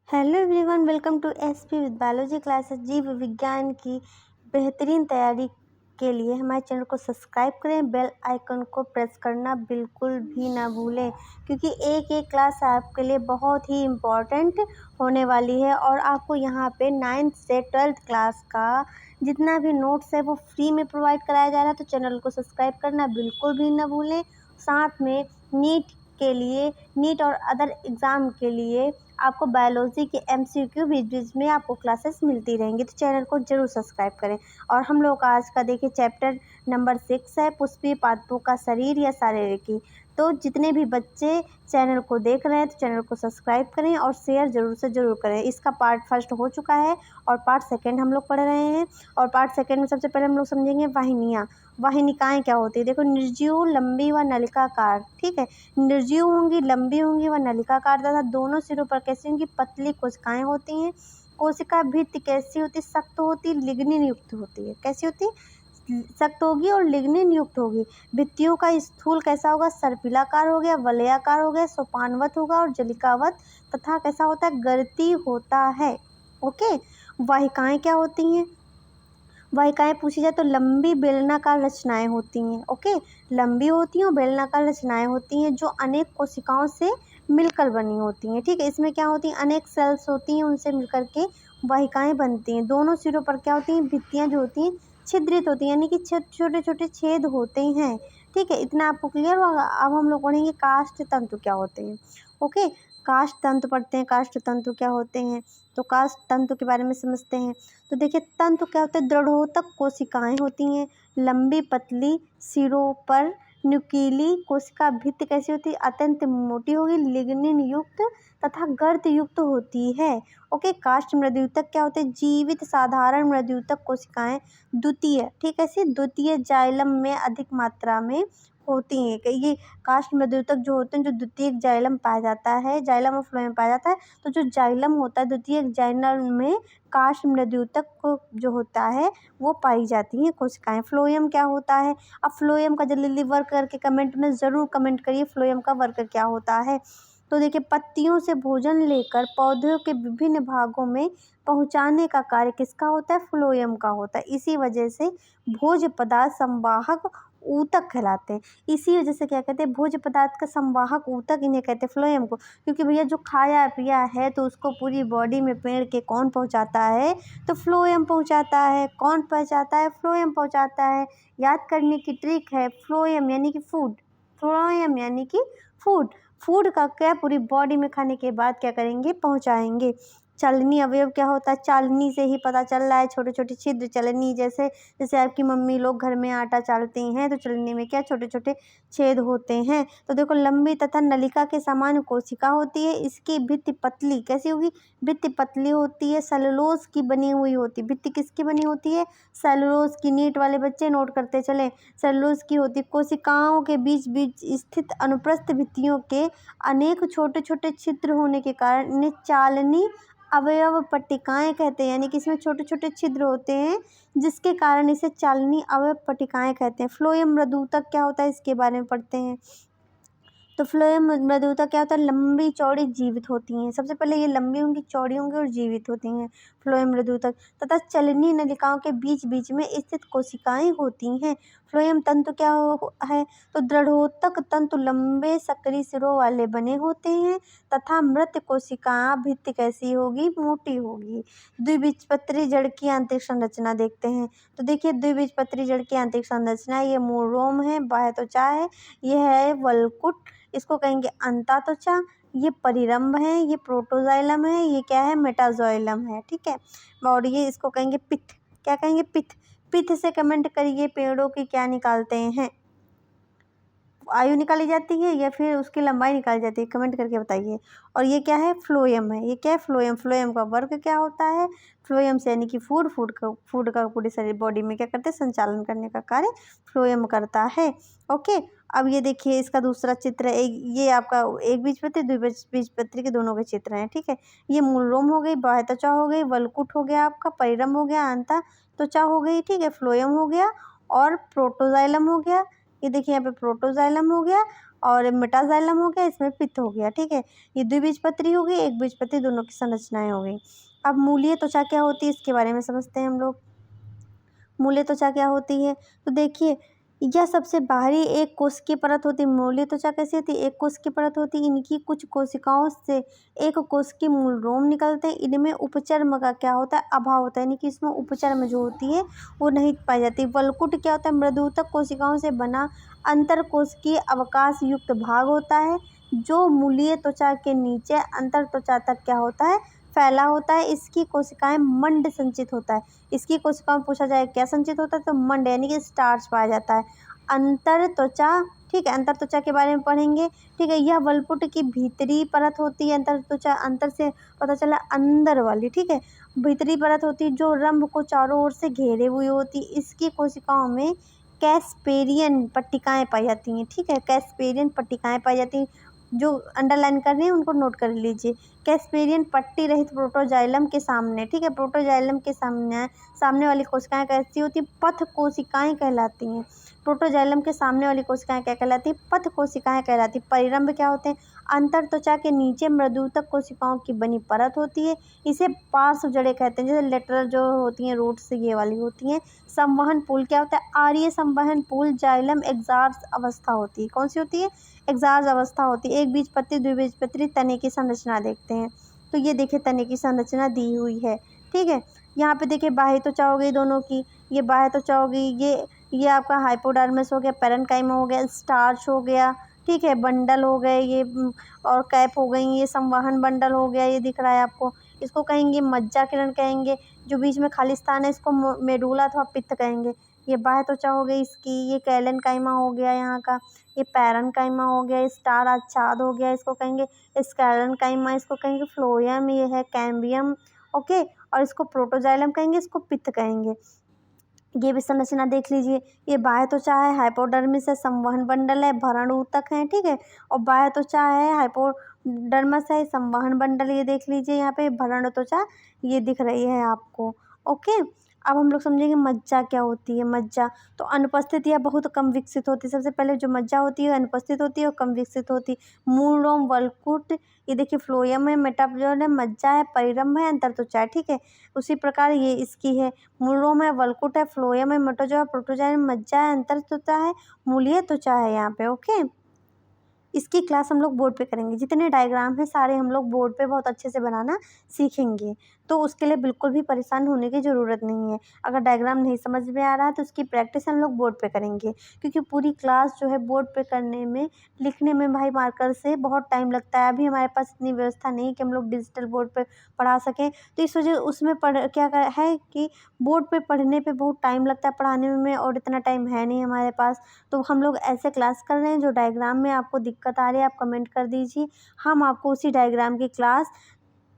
Hello everyone, welcome to SP with biology classes. जीव विज्ञान की बेहतरीन तैयारी के लिए हमारे चैनल को सब्सक्राइब करें, बेल आइकन को प्रेस करना बिल्कुल भी ना भूलें, क्योंकि एक एक क्लास आपके लिए बहुत ही इम्पॉर्टेंट होने वाली है। और आपको यहाँ पे 9th से 12th क्लास का जितना भी नोट्स है वो फ्री में प्रोवाइड कराया जा रहा है, तो चैनल को सब्सक्राइब करना बिल्कुल भी ना भूलें। साथ में नीट और अदर एग्ज़ाम के लिए आपको बायोलॉजी के MCQ बीच बीच में आपको क्लासेस मिलती रहेंगी, तो चैनल को जरूर सब्सक्राइब करें। और हम लोग का आज का देखिए चैप्टर नंबर 6 है, पुष्पीय पादपों का शरीर या शारीरिकी। तो जितने भी बच्चे चैनल को देख रहे हैं तो चैनल को सब्सक्राइब करें और शेयर ज़रूर से ज़रूर करें। इसका पार्ट फर्स्ट हो चुका है और पार्ट सेकेंड हम लोग पढ़ रहे हैं। और पार्ट सेकेंड में सबसे पहले हम लोग समझेंगे वाहिनियाँ। वाहिनिकाएँ क्या होती है? देखो, निर्जीव, लंबी व नलिकाकार। ठीक है, निर्जीव होंगी, लंबी होंगी व नलिकाकार तथा दोनों सिरों पर कैसी होंगी? पतली कोशिकाएं होती हैं। कोशिका भित्ति कैसी होती? सख्त होती, लिग्निन युक्त होती है। कैसी होती? सख्त होगी और लिग्निन युक्त होगी। भित्तियों का स्थूल कैसा होगा? सर्पिलाकार हो गया, वलयाकार हो गया, सोपानवत होगा और जलिकावत तथा कैसा होता है? गर्ती होता है। ओके। वाहिकाएं क्या होती हैं? वाहिकाएं पूछी जाए तो लंबी बेलनाकार रचनाएं होती हैं। ओके, लंबी होती हैं और बेलनाकार रचनाएं होती हैं जो अनेक कोशिकाओं से मिलकर बनी होती हैं। ठीक है, इसमें क्या होती हैं? अनेक सेल्स होती हैं, उनसे मिलकर के वाहिकाएं बनती हैं। दोनों सिरों पर क्या होती हैं? भित्तियां जो होती हैं छिद्रित होती हैं, यानी कि छोटे छोटे छेद होते हैं। ठीक है, इतना आपको क्लियर होगा। अब हम लोग पढ़ेंगे काष्ठ तंतु क्या होते हैं। ओके, काष्ठ तंतु पढ़ते हैं। काष्ठ तंतु क्या होते हैं? तो काष्ठ तंतु के बारे में समझते हैं। तो देखिए, तंतु क्या होता है? दृढ़ोतक कोशिकाएं होती हैं, लंबी पतली सिरों पर नुकीली कोशिका भित्ति कैसी होती है? अत्यंत मोटी होगी, लिग्निन युक्त तथा गर्त युक्त होती है। ओके, काष्ठ मृदुतक क्या होते हैं? जीवित साधारण मृदुतक कोशिकाएं द्वितीय, ठीक है, द्वितीय जाइलम में अधिक मात्रा में होती हैं। कि ये काष्ठ मृदुतक जो होते हैं, जो द्वितीय जाइलम पाया जाता है, जाइलम और फ्लोएम पाया जाता है, तो जो जाइलम होता है द्वितीय जाइलम में काष्ठ मृदुतक जो होता है वो पाई जाती हैं कोशिकाएं। फ्लोएम क्या होता है? अब फ्लोएम का जल्दी वर्क करके कमेंट में ज़रूर कमेंट करिए, फ्लोएम का वर्क क्या होता है। तो देखिए, पत्तियों से भोजन लेकर पौधों के विभिन्न भागों में पहुंचाने का कार्य किसका होता है? फ्लोएम का होता है। इसी वजह से भोज्य पदार्थ संवाहक ऊतक कहलाते हैं। इसी वजह से क्या कहते हैं? भोज्य पदार्थ का संवाहक ऊतक इन्हें कहते हैं, फ्लोएम को। क्योंकि भैया जो खाया पिया है तो उसको पूरी बॉडी में पेड़ के कौन पहुंचाता है? तो फ्लोएम पहुंचाता है। कौन पहुंचाता है? फ्लोएम पहुंचाता है। याद करने की ट्रिक है, फ्लोएम यानी कि फूड, फ्लोएम यानी कि फूड। फूड का क्या पूरी बॉडी में खाने के बाद क्या करेंगे? पहुंचाएंगे। चलनी अवयव क्या होता है? चालनी से ही पता चल रहा है, छोटे छोटे छिद्र चलनी। जैसे जैसे आपकी मम्मी लोग घर में आटा चालती हैं तो चलनी में क्या छोटे छोटे छेद होते हैं। तो देखो, लंबी तथा नलिका के समान कोशिका होती है। इसकी भित्ति पतली कैसी होगी? भित्ति पतली होती है, सेलुलोज की बनी हुई होती है। भित्ति किसकी बनी होती है? सेलुलोज की। नीट वाले बच्चे नोट करते चले, सेलुलोज की होती है। कोशिकाओं के बीच बीच स्थित अनुप्रस्थ भित्तियों के अनेक छोटे छोटे छिद्र होने के कारण इन्हें चालनी अवयव पट्टिकाएं कहते हैं। यानी कि इसमें छोटे छोटे छिद्र होते हैं जिसके कारण इसे चालनी अवयव पट्टिकाएं कहते हैं। फ्लोएम मृदुतक क्या होता है? इसके बारे में पढ़ते हैं। तो फ्लोएम मृदुता क्या होता है? लंबी चौड़ी जीवित होती हैं। सबसे पहले ये लंबी होंगी, चौड़ी होंगी और जीवित होती हैं, फ्लोएम मृदुतक। तथा चलनी नलिकाओं के बीच बीच में स्थित कोशिकाएं होती हैं। फ्लोएम तंतु क्या है? तो दृढ़ोतक तंतु लंबे सक्रिय सिरों वाले बने होते हैं तथा मृत कोशिका भित्ति कैसी होगी? मोटी होगी। द्विबीजपत्री जड़ की आंतरिक संरचना देखते हैं। तो देखिए, द्विबीजपत्री जड़ की आंतरिक संरचना, ये मूल रोम है, बाह्य त्वचा है, यह है वलकुट, इसको कहेंगे अंता त्वचा, ये परिरंभ है, ये प्रोटोजाइलम है, ये क्या है? मेटाजोइलम है। ठीक है, और ये इसको कहेंगे पिथ। क्या कहेंगे? पिथ। पिथ से कमेंट करिए, पेड़ों की क्या निकालते हैं? आयु निकाली जाती है या फिर उसकी लंबाई निकाली जाती है? कमेंट करके बताइए। और ये क्या है? फ्लोएम है। ये क्या है? फ्लोएम। फ्लोएम का वर्क क्या होता है? फ्लोएम से यानी कि फूड का पूरी शरीर बॉडी में क्या करते हैं? संचालन करने का कार्य फ्लोएम करता है। ओके, अब ये देखिए, इसका दूसरा चित्र है। ये आपका एक बीजपत्री, द्विबीजपत्री के दोनों के चित्र हैं। ठीक है, ये मूल रोम हो गई, बाह्य त्वचा हो गई, वलकुट हो गया, आपका परिरंभ हो गया, अंता त्वचा हो गई। ठीक है, फ्लोएम हो गया और प्रोटोजाइलम हो गया। ये देखिए, यहाँ पे प्रोटोजाइलम हो गया और मेटाजाइलम हो गया, इसमें पित्त हो गया, ठीक है। ये द्विबीजपत्री हो गई, एक बीजपत्री, दोनों की संरचनाएं हो गई। अब मूलीय त्वचा क्या होती है इसके बारे में समझते हैं हम लोग। मूलीय त्वचा क्या होती है, तो देखिए यह सबसे बाहरी एक कोशिकीय परत होती है। मूलीय त्वचा कैसी होती है, एक कोशिकीय परत होती है। इनकी कुछ कोशिकाओं से एक कोशिकीय मूल रोम निकलते हैं। इनमें उपचर्म का क्या होता है, अभाव होता है, यानी कि इसमें उपचर्म जो होती है वो नहीं पाई जाती। वलकुट क्या होता है, मृदुतक कोशिकाओं से बना अंतर कोशिकीय अवकाश युक्त भाग होता है, जो मूलीय त्वचा के नीचे अंतर त्वचा तक क्या होता है, फैला होता है। इसकी कोशिकाएं मंड संचित होता है। इसकी कोशिकाओं में पूछा जाए क्या संचित होता है, तो मंड यानी कि स्टार्च पाया जाता है। अंतर त्वचा, ठीक है, अंतर त्वचा के बारे में पढ़ेंगे, ठीक है। यह वलपुट की भीतरी परत होती है। अंतर त्वचा, अंतर से पता चला अंदर वाली, ठीक है, भीतरी परत होती है जो रंभ को चारों ओर से घेरे हुई होती है। इसकी कोशिकाओं में कैस्पेरियन पट्टिकाएं पाई जाती हैं, ठीक है, कैस्पेरियन पट्टिकाएं पाई जाती हैं। जो अंडरलाइन कर रहे हैं उनको नोट कर लीजिए। कैस्पेरियन पट्टी रहित प्रोटोजाइलम के सामने, ठीक है, प्रोटोजाइलम के सामने वाली कोशिकाएं कैसी होती है, पथ कोशिकाएं कहलाती हैं। प्रोटोजाइलम के सामने वाली कोशिकाएं क्या कहलाती है, पथ कोशिकाएं कहलाती हैं। परिरंभ क्या होते हैं, अंतर त्वचा के नीचे मृदुतक कोशिकाओं की बनी परत होती है। इसे पार्श्व जड़ें कहते हैं, जैसे लेटरल जो होती हैं रूट्स ये वाली होती हैं। संवहन पुल क्या होता है, आर्य संवहन पुल जाइलम एग्जार्स अवस्था होती है। कौन सी होती है, एग्जार्स अवस्था होती है। एक बीजपत्री, द्विबीजपत्री तने की संरचना देखते हैं। तो ये देखिए तने की संरचना दी हुई है, ठीक है। यहाँ पे देखिए बाह्य त्वचा हो गई दोनों की, ये बाह्य त्वचा हो गई, ये आपका हाइपोडर्मिस हो गया, पेरेन्काइमा हो गया, स्टार्च हो गया, ठीक है, बंडल हो गए ये, और कैप हो गई, ये संवहन बंडल हो गया, ये दिख रहा है आपको। इसको कहेंगे मज्जा किरण कहेंगे। जो बीच में खाली स्थान है इसको मेडुला अथवा पित्त कहेंगे। ये बाह्य त्वचा हो गई इसकी, ये कैलेनकाइमा हो गया यहाँ का, ये पैरेन्काइमा हो गया, ये स्टार आच्छाद हो गया, इसको कहेंगे स्क्लेरेन्काइमा, इसको कहेंगे फ्लोएम, ये है कैम्बियम, ओके। और इसको प्रोटोजाइलम कहेंगे, इसको पित्त कहेंगे। ये भी संरचना देख लीजिए। ये बाह्य त्वचा है, हाइपोडर्मिस है, संवहन बंडल है, भरण ऊतक है, ठीक है। और बाह्य त्वचा है, हाइपोडर्मिस है, संवहन बंडल, ये देख लीजिए यहाँ पे भरण त्वचा ये दिख रही है आपको, ओके। अब हम लोग समझेंगे मज्जा क्या होती है। मज्जा तो अनुपस्थित या बहुत कम विकसित होती है। सबसे पहले जो मज्जा होती है अनुपस्थित होती है और कम विकसित होती है। मूल रोम, वलकुट, ये देखिए फ्लोएम है, मेटाप्जोन है, मज्जा है, परिरंभ है, अंतर त्वचा है, ठीक है। उसी प्रकार ये इसकी है, मूल रोम है, वलकुट है, फ्लोएम है, मेटाजोआ, प्रोटोजोआ, मज्जा है, अंतर त्वचा है, मूलीय त्वचा है यहाँ पे, ओके। इसकी क्लास हम लोग बोर्ड पे करेंगे। जितने डायग्राम हैं सारे हम लोग बोर्ड पे बहुत अच्छे से बनाना सीखेंगे। तो उसके लिए बिल्कुल भी परेशान होने की ज़रूरत नहीं है। अगर डायग्राम नहीं समझ में आ रहा है तो उसकी प्रैक्टिस हम लोग बोर्ड पे करेंगे, क्योंकि पूरी क्लास जो है बोर्ड पे करने में, लिखने में भाई मार्कर से बहुत टाइम लगता है। अभी हमारे पास इतनी व्यवस्था नहीं है कि हम लोग डिजिटल बोर्ड पर पढ़ा सकें। तो इस वजह उसमें है कि बोर्ड पे पढ़ने पे बहुत टाइम लगता है पढ़ाने में, और इतना टाइम है नहीं हमारे पास। तो हम लोग ऐसे क्लास कर रहे हैं, जो डायग्राम में आपको दिक्कत आ रही है आप कमेंट कर दीजिए। हम आपको उसी डायग्राम की क्लास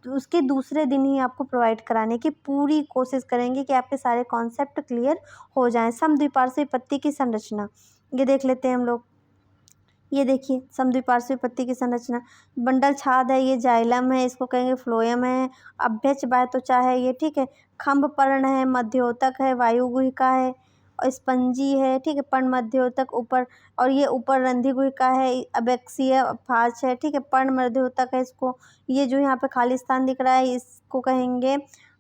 उसके दूसरे दिन ही आपको प्रोवाइड कराने की पूरी कोशिश करेंगे कि आपके सारे कॉन्सेप्ट क्लियर हो जाएं। समद्विपार्श्विक पत्ती की संरचना ये देख लेते हैं हम लोग। ये देखिए समद्विपार्श्विक पत्ती की संरचना, बंडल छाद है, ये जाइलम है, इसको कहेंगे फ्लोएम है, अभ्यच बाह्य त्वचा है ये, ठीक है, खम्भ पर्ण है, मध्योतक है, वायु गुहिका है, और स्पंजी है, ठीक है, पर्ण मध्योतक ऊपर, और ये ऊपर रंध्री गुहिका है, अबैक्सीय फाच है, ठीक है, पर्ण मध्योतक है इसको। ये जो यहाँ पे खाली स्थान दिख रहा है इसको कहेंगे,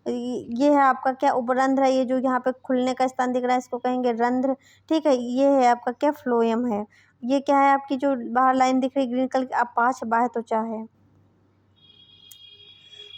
ये है आपका क्या, उपरंध्र है। ये जो यहाँ पे खुलने का स्थान दिख रहा है इसको कहेंगे रंध्र, ठीक है। ये है आपका क्या, फ्लोएम है। ये क्या है आपकी जो बाहर लाइन दिख रही है ग्रीन कलर की, अपाच बाह्य त्वचा है।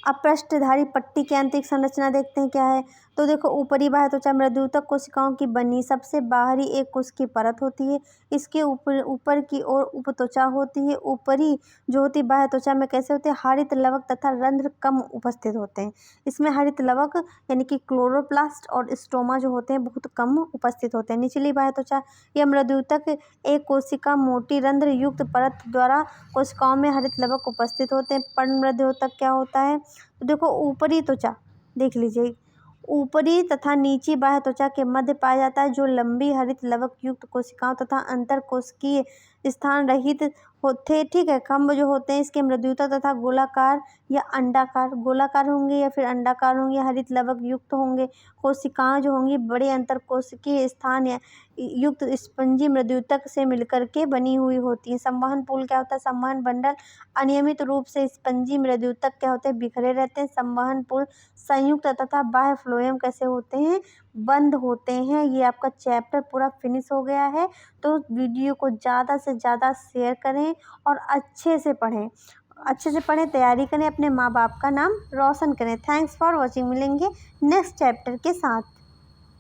अब पृष्ठधारी पट्टी की आंतरिक संरचना देखते हैं क्या है। तो देखो ऊपरी बाह्य त्वचा मृदुतक कोशिकाओं की बनी सबसे बाहरी एक कोशिकीय परत होती है। इसके ऊपर की ओर उपत्वचा होती है। ऊपरी जो होती है बाह्य त्वचा में कैसे होते हैं, हरित लवक तथा रंध्र कम उपस्थित होते हैं। इसमें हरित लवक यानी कि क्लोरोप्लास्ट और स्टोमा जो होते हैं बहुत कम उपस्थित होते हैं। निचली बाह्य त्वचा या मृदुतक एक कोशिका मोटी रंध्र युक्त परत द्वारा कोशिकाओं में हरित लवक उपस्थित होते हैं। पर्ण मृदुतक क्या होता है, तो देखो ऊपरी त्वचा देख लीजिए, ऊपरी तथा नीची बाह्य त्वचा के मध्य पाया जाता है, जो लंबी हरित लवक युक्त कोशिकाओं तथा अंतर कोशिकीय स्थान रहित होते, ठीक है। खम्भ जो होते हैं इसके मृदुता तथा गोलाकार या अंडाकार, गोलाकार होंगे या फिर अंडाकार होंगे, हरित लवक युक्त होंगे। कोशिकाएं जो होंगी बड़े अंतर कोशिकीय स्थान या युक्त स्पंजी मृदुतक से मिलकर के बनी हुई होती है। संवहन पुल क्या होता है? संवहन बंडल अनियमित रूप से स्पंजी मृदुतक क्या होते हैं? बिखरे रहते हैं। संवहन पुल संयुक्त तथा बाह्य फ्लोएम कैसे होते हैं? बंद होते हैं। ये आपका चैप्टर पूरा फिनिश हो गया है। तो वीडियो को ज़्यादा से ज़्यादा शेयर करें और अच्छे से पढ़ें, तैयारी करें, अपने माँ बाप का नाम रोशन करें। Thanks for watching. मिलेंगे नेक्स्ट चैप्टर के साथ।